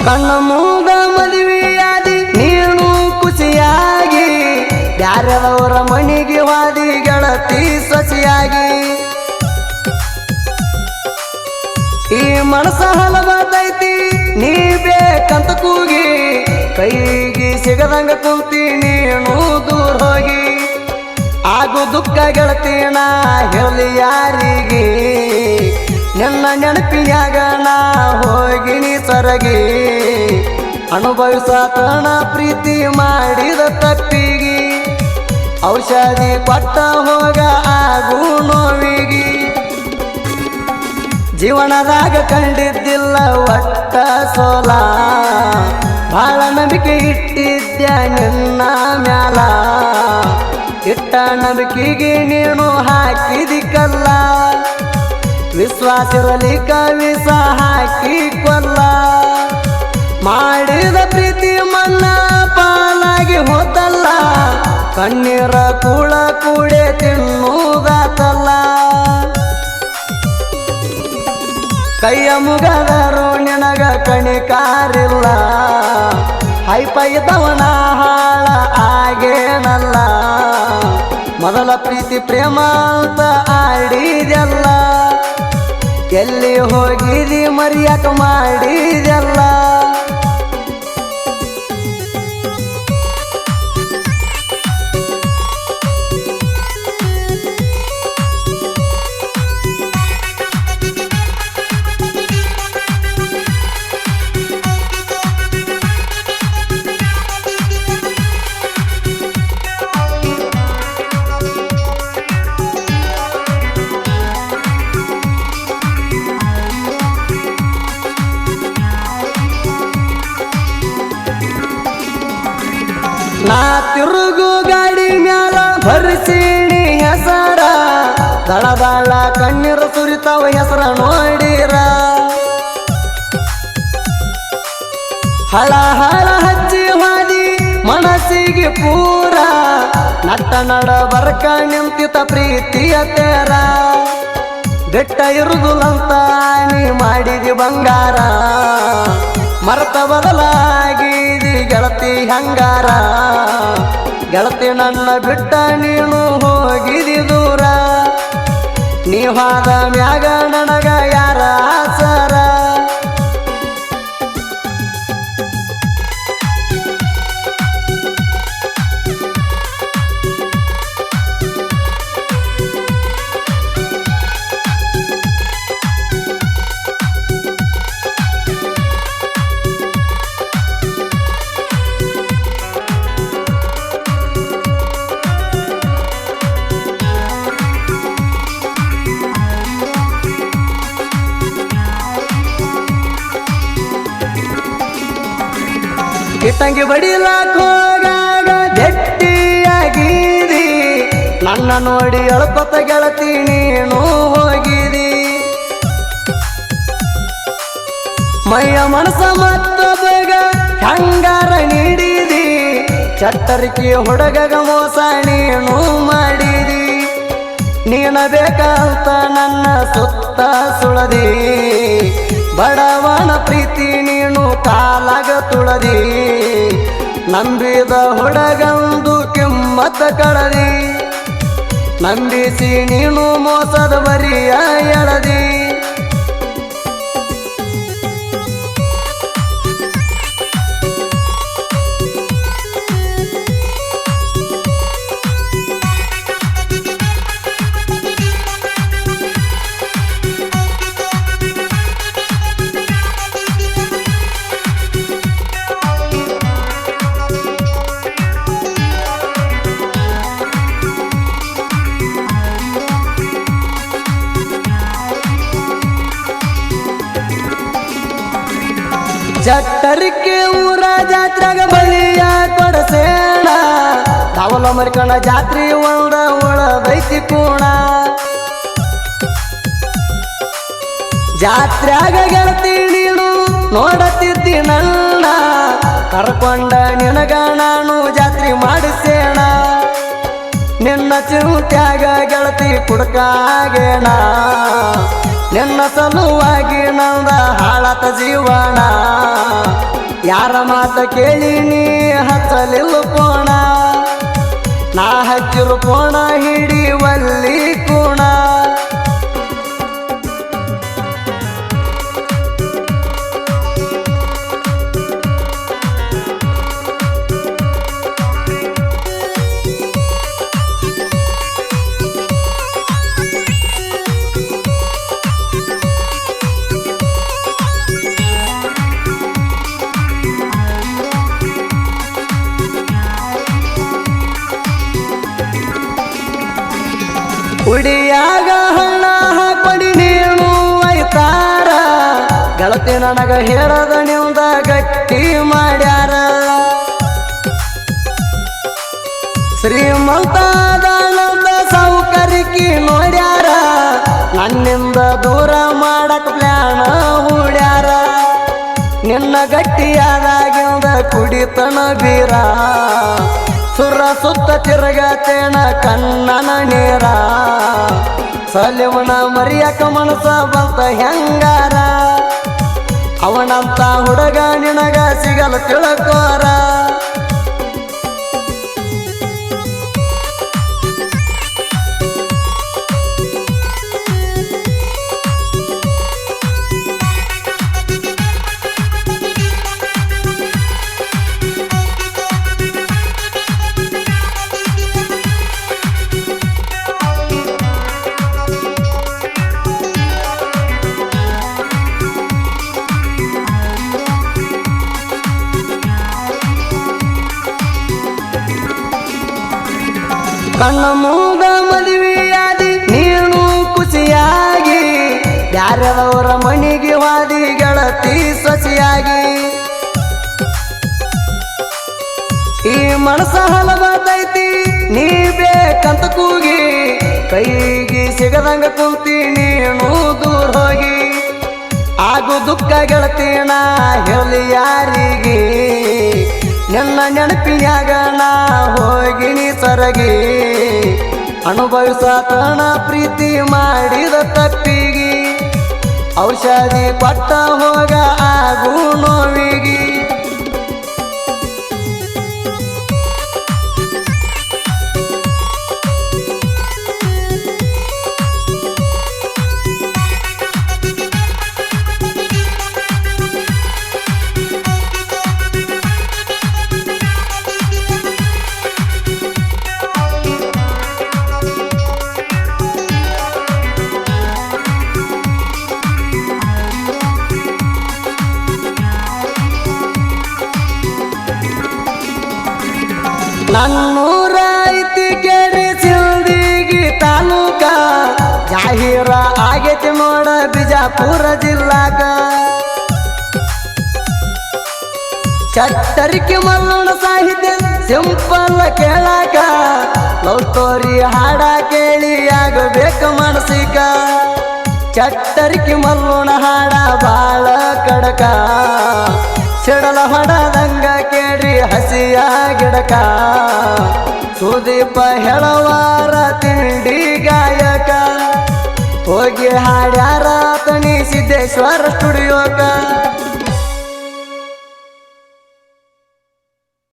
ಕಣ್ಣ ಮುಂದ ಮದುವೆಯಾದಿ ನೀನು ಖುಷಿಯಾಗಿ ಬ್ಯಾರದವರ ಮಣಿಗೆ ವಾದಿ ಗೆಳತಿ ಸೊಸೆಯಾಗಿ ಈ ಮನಸ ಹಲವತೈತಿ ನೀ ಬೇಕಂತ ಕೂಗಿ ಕೈಗೆ ಸಿಗದಂಗ ಕುಂತಿ ನೀನು ದೂರ ಹೋಗಿ ಆಗು ದುಃಖ ಗೆಳತಿನ ಹೇಳಿ ಯಾರಿಗೆ ನಿನ್ನ ನೆನಪಿಯಾಗ ನಾ ಹೋಗಿನಿ ಸರಗಿ ಅನುಭವಿಸತನ ಪ್ರೀತಿ ಮಾಡಿದ ತಪ್ಪಿಗಿ ಔಷಧಿ ಕೊಟ್ಟ ಹೋಗ ಆಗು ನೋವಿಗಿ ಜೀವನದಾಗ ಕಂಡಿದ್ದಿಲ್ಲ ಒಟ್ಟ ಸೋಲ ಬಾಳ ನಂಬಿಕೆ ಇಟ್ಟಿದ್ದ ನಿನ್ನ ಮ್ಯಾಲ ಇಟ್ಟ ನಂಬಿಕೆಗೆ ನೀನು ಹಾಕಿದಿ ಕಲ್ಲ ವಿಶ್ವಾಸಿರಲಿ ಕವಿಸ ಹಾಕಿ ಕೊಲ್ಲ ಮಾಡಿದ ಪ್ರೀತಿ ಮನ್ನ ಪಾಲಾಗಿ ಹೋತಲ್ಲ ಕಣ್ಣೀರ ಕೂಳ ಕೂಡೆ ತಿನ್ನುವುದಾತಲ್ಲ ಕೈಯ ಮುಗದರು ನಿನಗ ಕಣಿಕಾರಿಲ್ಲ ಹೈಪೈದವನ ಹಾಳ ಆಗೇನಲ್ಲ ಮೊದಲ ಪ್ರೀತಿ ಪ್ರೇಮ ಅಂತ ಆಡಿದೆಲ್ಲ ಎಲ್ಲಿ ಹೋಗಿದಿ ಮರಿಯಾಕ ಮಾಡಿದೆಲ್ಲ ನಾ ತಿರುಗು ಗಾಡಿ ಮ್ಯಾಲ ಭರಿಸೀನಿ ಹೆಸರ ದಳದಾಳ ಕಣ್ಣೀರು ಸುರಿತಾವ ಹೆಸರ ನೋಡಿರ ಹಳ ಹಳ ಹಚ್ಚಿ ಹಾದಿ ಮನಸ್ಸಿಗೆ ಪೂರ ನಟ್ಟ ನಡ ಬರ್ಕ ನಿಂತಿತ ಪ್ರೀತಿಯ ತೇರ ಬೆಟ್ಟ ಇರುದುಲಂತ ನೀ ಮಾಡಿದಿ ಬಂಗಾರ ಮರತ ಬದಲಾಗಿದಿ ಗೆಳತಿ ಹಂಗಾರ ಗೆಳತಿ ನನ್ನ ಬಿಟ್ಟ ನೀನು ಹೋಗಿದಿ ದೂರ ನೀವಾದ ಮ್ಯಾಗ ನನಗ ಯಾರ ಆಸರ ಕಿಟ್ಟಂಗಿ ಬಡಿಲಾಕ ಹೋಗಾಗ ಗಟ್ಟಿಯಾಗಿದಿ ನನ್ನ ನೋಡಿ ಅಳ್ಕೊತ ಗೆಳತಿ ನೀನು ಹೋಗಿದಿ ಮೈಯ ಮನಸ ಮತ್ತೊಬ್ಬಗ ಹಂಗಾರ ನೀಡಿದಿ ಚಟ್ಟರಿಕೆ ಹುಡುಗಗ ಮೋಸ ನೀನು ಮಾಡಿದಿ ನೀನ ಬೇಕಂತ ನನ್ನ ಸುತ್ತ ಸುಳದಿ ಬಡವನ ಪ್ರೀತಿ ನೀನು ಕಾಲಾಗ ತುಳದಿ ನಂಬಿದ ಹುಡುಗಂದು ಕಿಮ್ಮತ್ತ ಕಳದಿ ನಂಬಿಸಿ ನೀನು ಮೋಸದ ಬರಿಯ ಎಳದಿ ಚಟ್ಟರಿಕೆ ಊರ ಜಾತ್ರೆಗ ಬಳಿಯ ಕೊಡಸೇಣ ತಾವಲ ಮರ್ಕಣ ಜಾತ್ರೆ ಒಂದ ಉಳದೈತಿ ಕೂಣ ಜಾತ್ರ್ಯಾಗ ಗೆಳತಿ ನೀನು ನೋಡತಿದ್ದಿ ನನ್ನ ಕರ್ಕೊಂಡ ನಿನಗ ನಾನು ಜಾತ್ರೆ ಮಾಡಿಸೇಣ ನಿನ್ನ ಚಿಂತ್ಯಾಗ ಗೆಳತಿ ಕುಡ್ಕಾಗೇಣ ನಿನ್ನ ಸಲುವಾಗಿ ನಂದ ಹಾಳತ ಜೀವನ ಯಾರ ಮಾತ ಕೇಳಿ ನೀ ಹಚ್ಚಲಿಲ್ಲ ಪೋಣ ನಾ ಹಚ್ಚಿರು ಪೋಣ ಹಿಡಿವಲ್ಲಿ ಕೂಣ ಉಡಿಯಾಗ ಹಣ್ಣ ಹಾಕೊಡಿ ನೀನು ಐತಾರ ಗೆಳತಿ ನನಗ ಹೇಳದ ನಿಮ್ದ ಗಟ್ಟಿ ಮಾಡ್ಯಾರ ಶ್ರೀಮಂತದ ಸೌಕರ್ಯಕ್ಕೆ ನೋಡ್ಯಾರ ನನ್ನಿಂದ ದೂರ ಮಾಡಕ್ ಪ್ಲಾನ ಹೂಡ್ಯಾರ ನಿನ್ನ ಗಟ್ಟಿಯಾದಾಗಿಂದ ಕುಡಿತನ ಬೀರ ಸುರ ಸುತ್ತ ತಿರುಗತೇನ ಕಣ್ಣನ ನೀರ ಸಲಿವನ ಮರಿಯಕ ಮನಸ ಬಂತ ಹೆಂಗಾರ ಅವನಂತ ಹುಡುಗ ನಿನಗ ಸಿಗಲು ತಿಳ್ಕೋರ ಕಣ್ಣ ಮೂಗ ಮದುವೆಯಾದಿ ನೀನು ಖುಷಿಯಾಗಿ ಯಾರದವರ ಮಣಿಗೆ ವಾದಿ ಗೆಳತಿ ಸೊಸಿಯಾಗಿ ಈ ಮನಸ ಹಲವತೈತಿ ನೀ ಬೇಕಂತ ಕೂಗಿ ಕೈಗೆ ಸಿಗದಂಗ ಕುಂತಿ ನೀನು ದೂರ ಹೋಗಿ ಆಗು ದುಃಖ ಗೆಳತಿನ ಹೇಳಿ ಯಾರಿಗೆ ನಿನ್ನ ನೆನಪಿನ್ಯಾಗ ನಾ ಹೋಗಿನಿ ಸರಗಿ ಅನುಭವಿಸತನ ಪ್ರೀತಿ ಮಾಡಿದ ತಪ್ಪಿಗಿ ಔಷಧಿ ಕೊಟ್ಟ ಹೋಗ ಆಗು ನೋವಿಗಿ ನನ್ನೂರ ಐತಿ ಕೆರೆ ಸಿಂದಗಿ ತಾಲೂಕ ಜಾಹೀರ ಆಗೈತಿ ನೋಡ ಬಿಜಾಪುರ ಜಿಲ್ಲಾಕ ಚಟ್ಟರಿಕೆ ಮಲ್ಲಣ ಸಾಹಿತ್ಯ ಸಿಂಪಲ್ ಕೇಳಾಕ ಲವ್ ಸ್ಟೋರಿ ಹಾಡ ಕೇಳಿ ಆಗಬೇಕು ಮನಸಿಕ ಚಟ್ಟರಿಕೆ ಮಲ್ಲಣ ಹಾಡ ಬಾಳ ಕಡಕ ಸಿಡಲ ಹೊಡದಂಗ ಕೇಳಿ ಹಸಿಯ ಗಿಡಕ ಸುದೀಪ ಹೇಳವಾರ ತಿಂಡಿ ಗಾಯಕ ಹೋಗಿ ಹಾಡ್ಯಾರ ತನಿ ಸಿದ್ದೇಶ್ವರ ಸ್ಟುಡಿಯೋಕ